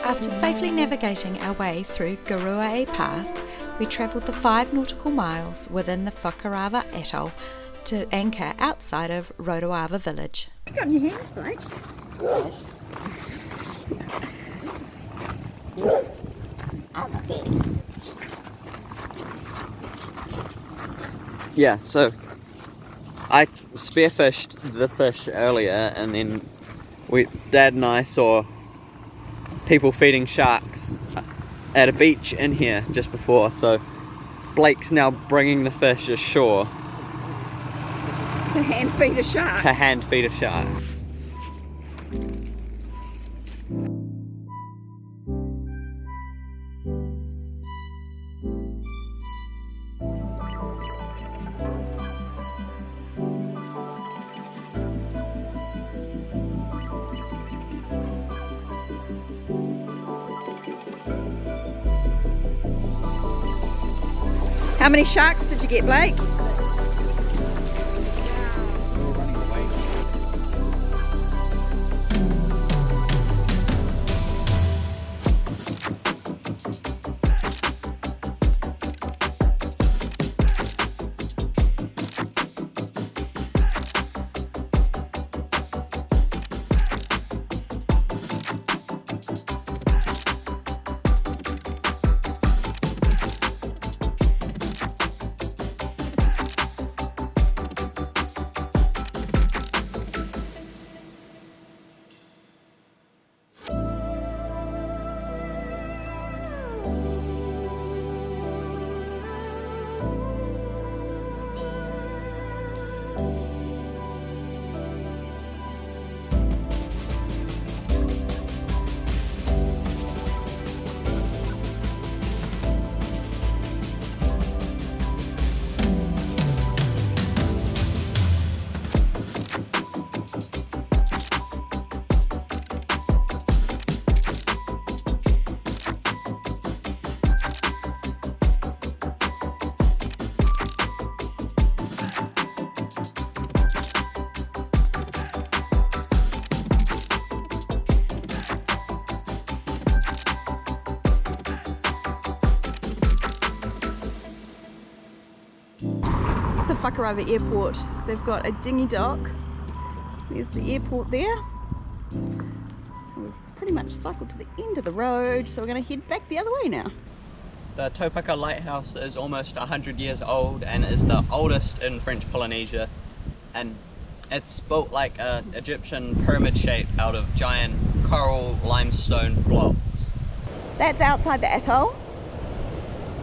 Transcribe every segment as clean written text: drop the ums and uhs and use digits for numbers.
After safely navigating our way through Garuae Pass, we travelled the 5 nautical miles within the Fakarava atoll to anchor outside of Rotoava village. You got in your hands, Blake? Yes. Yeah, so I spearfished the fish earlier, and then Dad and I saw people feeding sharks at a beach in here just before, so Blake's now bringing the fish ashore To hand feed a shark. to hand feed a shark. How many sharks did you get, Blake? It's the Fakarava airport. They've got a dinghy dock. There's the airport there. We've pretty much cycled to the end of the road, so we're going to head back the other way now. The Taupaka Lighthouse is almost 100 years old and is the oldest in French Polynesia, and it's built like an Egyptian pyramid shape out of giant coral limestone blocks. That's outside the atoll,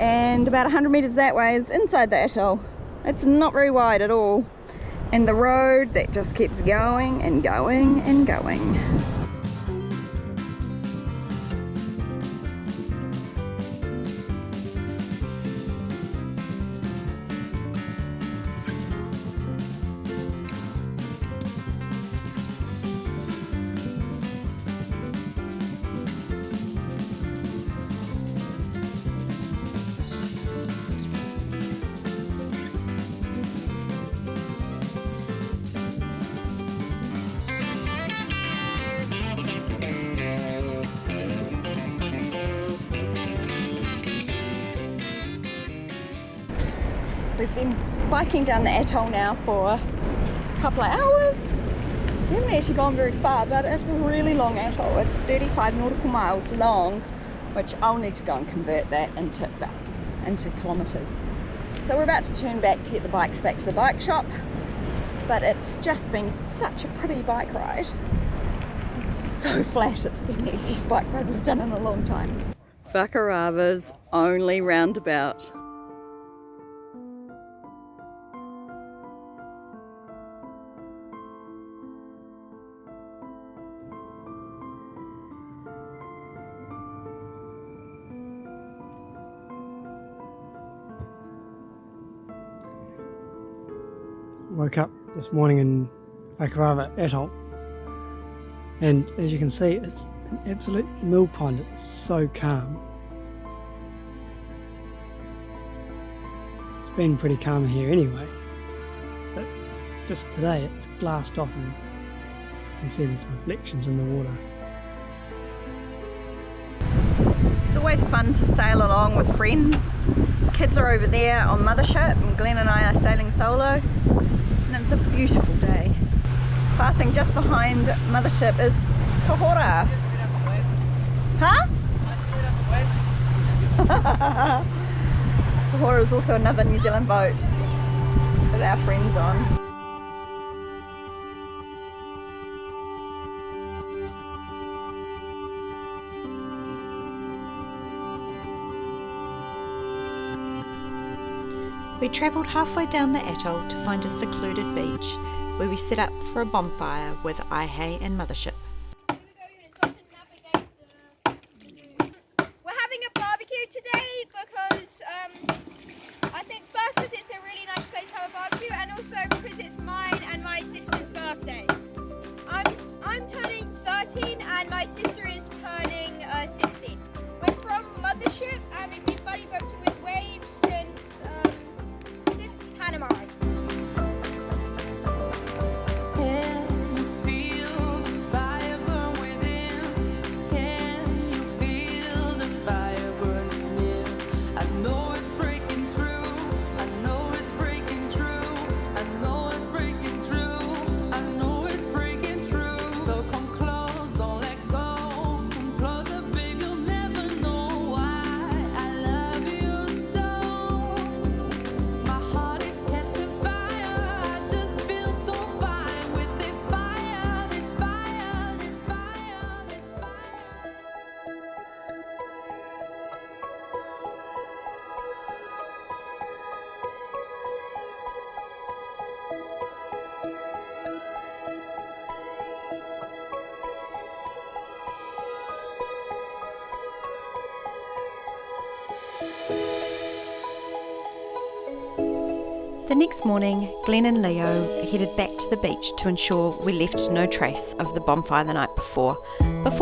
and about 100 meters that way is inside the atoll. It's not very wide at all, and the road that just keeps going and going and going. We've been biking down the atoll now for a couple of hours. We haven't actually gone very far, but it's a really long atoll. It's 35 nautical miles long, which I'll need to go and convert that into kilometres. So we're about to turn back to get the bikes back to the bike shop, but it's just been such a pretty bike ride. It's so flat, it's been the easiest bike ride we've done in a long time. Fakarava's only roundabout. Woke up this morning in Fakarava atoll, and as you can see, it's an absolute mill pond. It's so calm. It's been pretty calm here anyway, but just today it's glassed off and you can see there's reflections in the water. It's always fun to sail along with friends. Kids are over there on Mothership and Glenn and I are sailing solo, and it's a beautiful day. Passing just behind Mothership is Tahora. Huh? Tahora is also another New Zealand boat that our friends on. We travelled halfway down the atoll to find a secluded beach where we set up for a bonfire with Aihe and Mothership. We're having a barbecue today because I think first because it's a really nice place to have a barbecue, and also because it's mine and my sister's birthday. I'm turning 13 and my sister is turning 16. We're from Mothership and we've been buddy boating with Waves since Panama. The next morning, Glenn and Leo headed back to the beach to ensure we left no trace of the bonfire the night before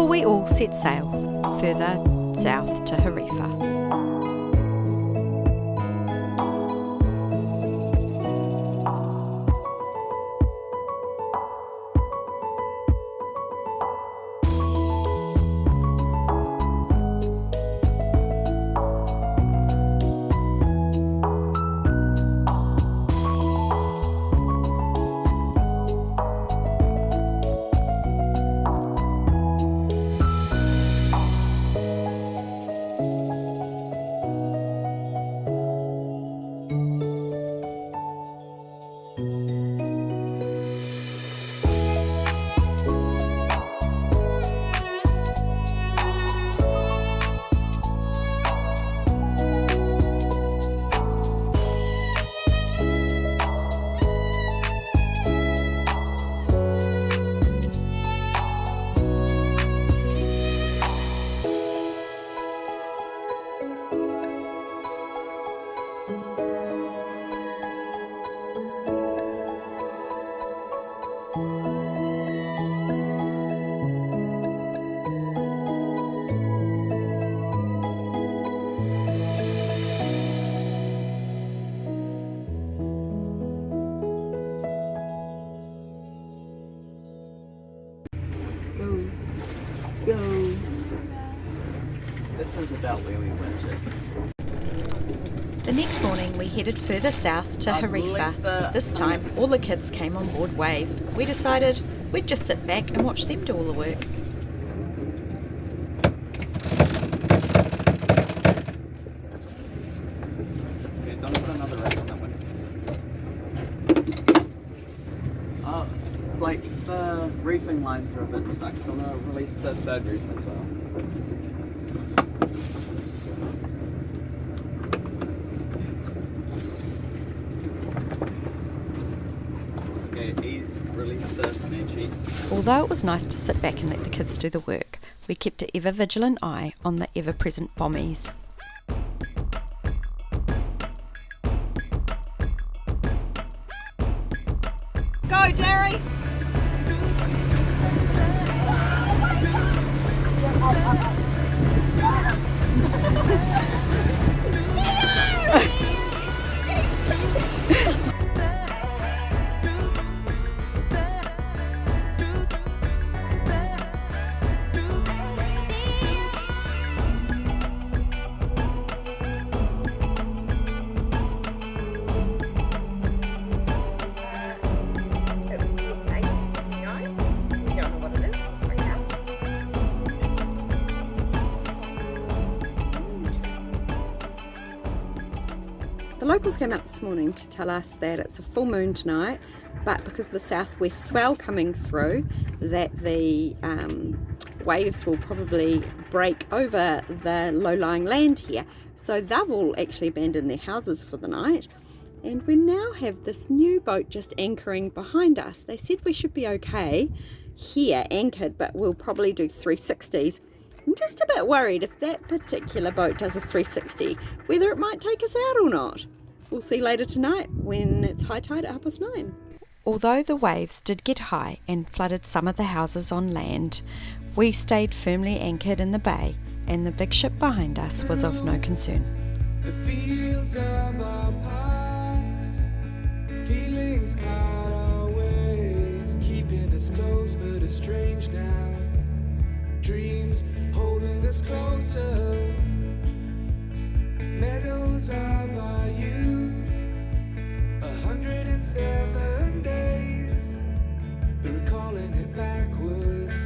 we all set sail further south to Harifa. This is about where we went to. The next morning we headed further south to Harifa. This time all the kids came on board Wave. We decided we'd just sit back and watch them do all the work. Okay, don't put another race on that one. Like the reefing lines are a bit stuck. I'm gonna release the third reef as well. Although it was nice to sit back and let the kids do the work, we kept an ever-vigilant eye on the ever-present bommies. Go, Derry! locals came out this morning to tell us that it's a full moon tonight, but because of the southwest swell coming through, that the waves will probably break over the low-lying land here. So they've all actually abandoned their houses for the night, and we now have this new boat just anchoring behind us. They said we should be okay here anchored, but we'll probably do 360s. I'm just a bit worried if that particular boat does a 360, whether it might take us out or not. We'll see later tonight when it's high tide at 9:30. Although the waves did get high and flooded some of the houses on land, we stayed firmly anchored in the bay, and the big ship behind us was of no concern. The fields of our past, feelings part our ways, keeping us close but estranged now. Dreams holding us closer, meadows of our youth, 107 days, but recalling it backwards.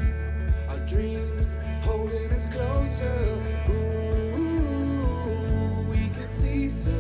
Our dreams holding us closer. Ooh, we can see so